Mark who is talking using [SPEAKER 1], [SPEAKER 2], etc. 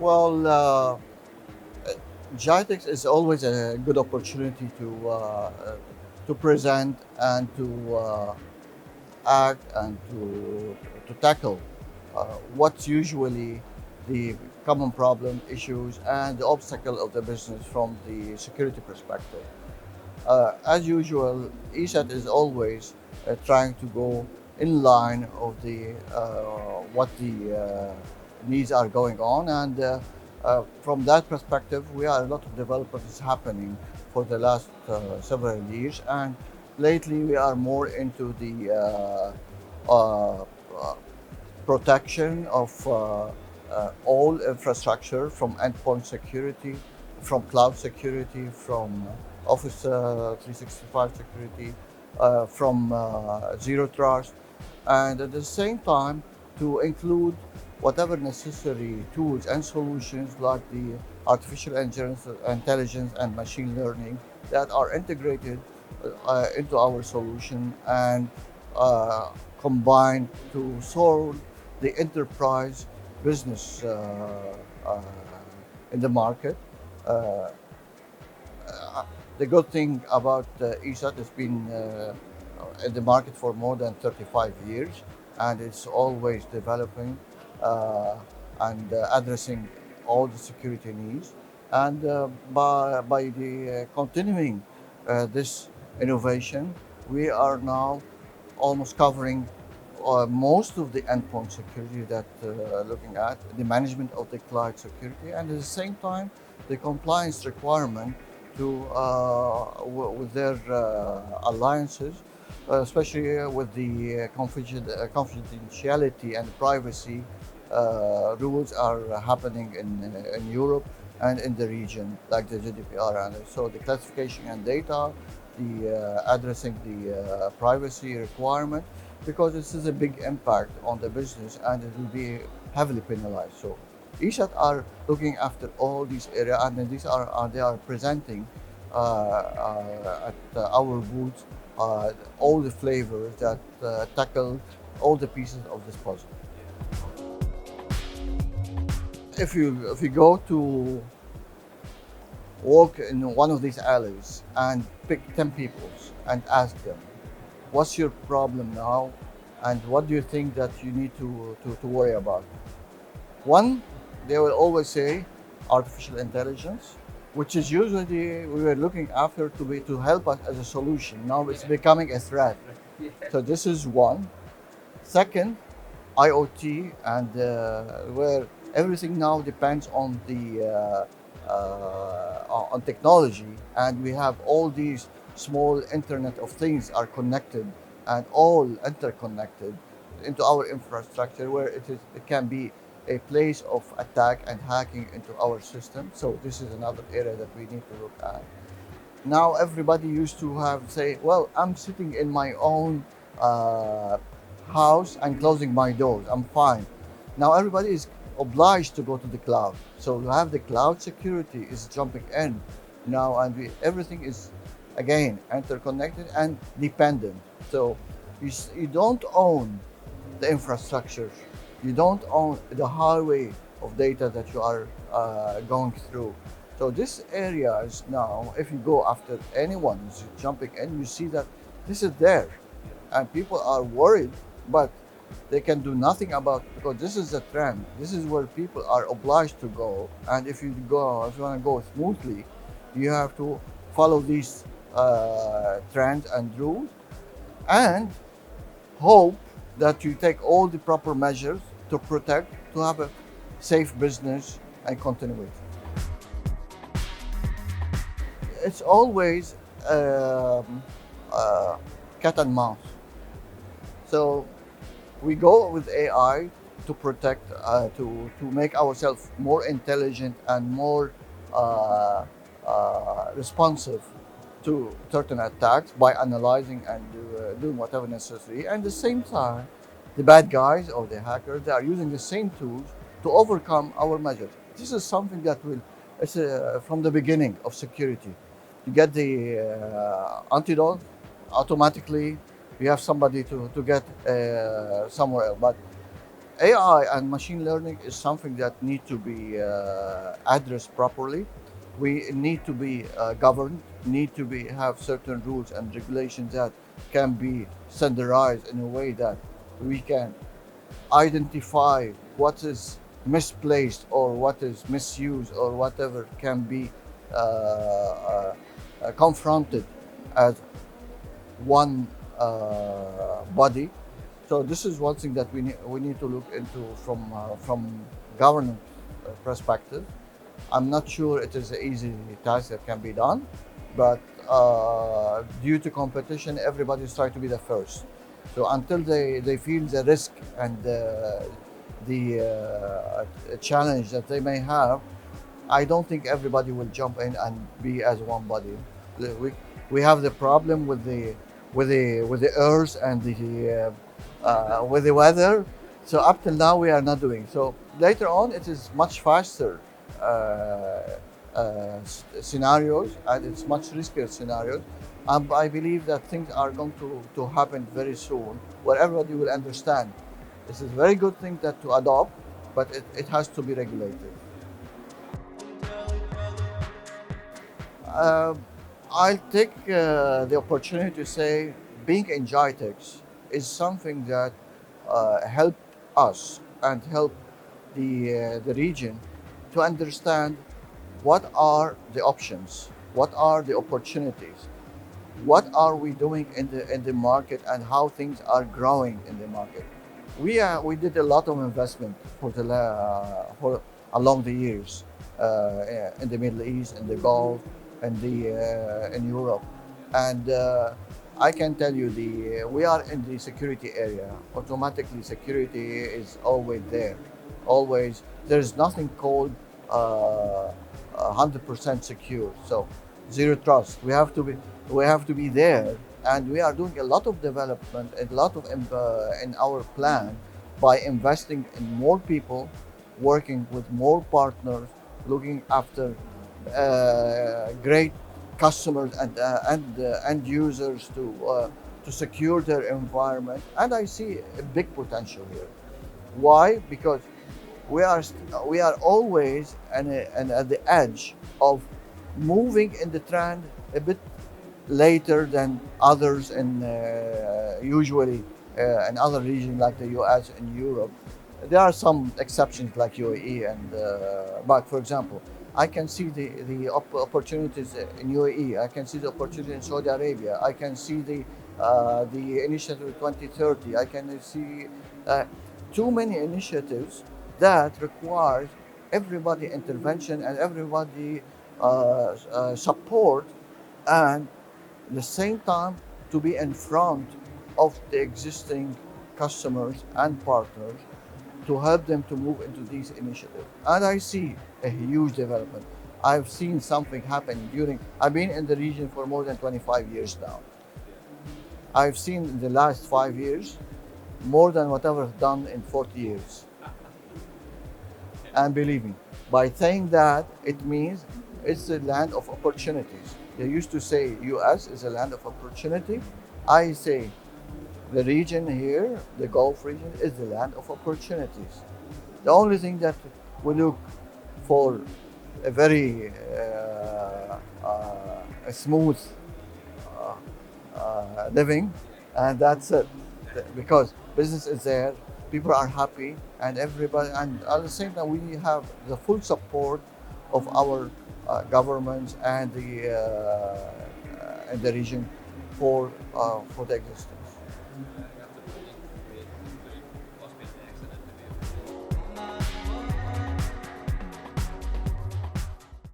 [SPEAKER 1] Well, GITEX is always a good opportunity to present and to act and to tackle what's usually the common problem, issues, and the obstacle of the business from the security perspective. As usual, ESET is always trying to go in line of the what the needs are going on, and from that perspective, we are a lot of developments happening for the last several years, and lately we are more into the protection of all infrastructure from endpoint security, from cloud security, from Office 365 security, from zero trust, and at the same time to include whatever necessary tools and solutions like the artificial intelligence and machine learning that are integrated into our solution and uh, combined to solve the enterprise business uh, in the market. Uh, the good thing about ESAT has been in the market for more than 35 years, and it's always developing uh, and addressing all the security needs. And by the continuing this innovation, we are now almost covering most of the endpoint security that looking at the management of the cloud security, and at the same time the compliance requirement to with their alliances, especially with the confidentiality and privacy rules are happening in Europe and in the region, like the GDPR. And so the classification and data, the addressing the privacy requirement, because this is a big impact on the business and it will be heavily penalized. So ESAT are looking after all these areas, and then these are they are presenting at our booth all the flavors that tackle all the pieces of this puzzle. If you go to walk in one of these alleys and pick 10 people and ask them, what's your problem now, and what do you think that you need to worry about? One, they will always say artificial intelligence, which is usually we were looking after to help us as a solution. Now it's becoming a threat. So this is one. Second, IoT, and where everything now depends on the on technology, and we have all these small Internet of Things are connected and all interconnected into our infrastructure, where it can be a place of attack and hacking into our system. So this is another area that we need to look at. Now everybody used to have say, well, I'm sitting in my own uh, house and closing my doors, I'm fine. Now everybody is obliged to go to the cloud, so to have the cloud security is jumping in now, and everything is again interconnected and dependent. So you don't own the infrastructure, you don't own the highway of data that you are going through. So this area is now, if you go after anyone who's jumping in, you see that this is there, and people are worried, but they can do nothing about it because this is a trend. This is where people are obliged to go, and if you want to go smoothly, you have to follow these trends and rules, and hope that you take all the proper measures to protect, to have a safe business and continuity. It's always cat and mouse. So we go with AI to protect, to make ourselves more intelligent and more responsive to certain attacks by analyzing and doing whatever necessary. And at the same time, the bad guys or the hackers, they are using the same tools to overcome our measures. This is something that will, it's from the beginning of security. You get the antidote, automatically you have somebody to get somewhere else. But AI and machine learning is something that need to be addressed properly. We need to be governed, need to be have certain rules and regulations that can be standardized in a way that we can identify what is misplaced or what is misused or whatever can be confronted as one body. So this is one thing that we need to look into from governance perspective. I'm not sure it is an easy task that can be done, but due to competition, everybody's trying to be the first. So until they feel the risk and the challenge that they may have, I don't think everybody will jump in and be as one body. We, we have the problem with the earth and the with the weather. So up till now we are not doing. So later on it is much faster scenarios and it's much riskier scenarios. I believe that things are going to happen very soon where everybody will understand. This is a very good thing that to adopt, but it has to be regulated. Uh, I'll take the opportunity to say being in GITEX is something that helped us and help the region to understand what are the options, what are the opportunities, what are we doing in the market and how things are growing in the market. We did a lot of investment for along the years in the Middle East, in the Gulf, and in Europe, and I can tell you we are in the security area. Automatically, security is always there. Always, there is nothing called 100% secure. So zero trust. We have to be there, and we are doing a lot of development, a lot of in our plan by investing in more people, working with more partners, looking after great customers and end users to secure their environment. And I see a big potential here. Why? Because we are always and at the edge of moving in the trend a bit later than others in usually in other regions like the US and Europe. There are some exceptions like UAE but for example, I can see the opportunities in UAE. I can see the opportunity in Saudi Arabia. I can see the initiative 2030. I can see too many initiatives that requires everybody intervention and everybody support, and at the same time to be in front of the existing customers and partners to help them to move into these initiatives. And I see a huge development. I've seen something happen I've been in the region for more than 25 years now. I've seen in the last 5 years more than whatever done in 40 years. And believe me, by saying that, it means it's a land of opportunities. They used to say US is a land of opportunity. I say the region here, the Gulf region, is the land of opportunities. The only thing that we look for a very a smooth living, and that's it. Because business is there, people are happy, and everybody, and at the same time, we have the full support of our governments and the region for the existence.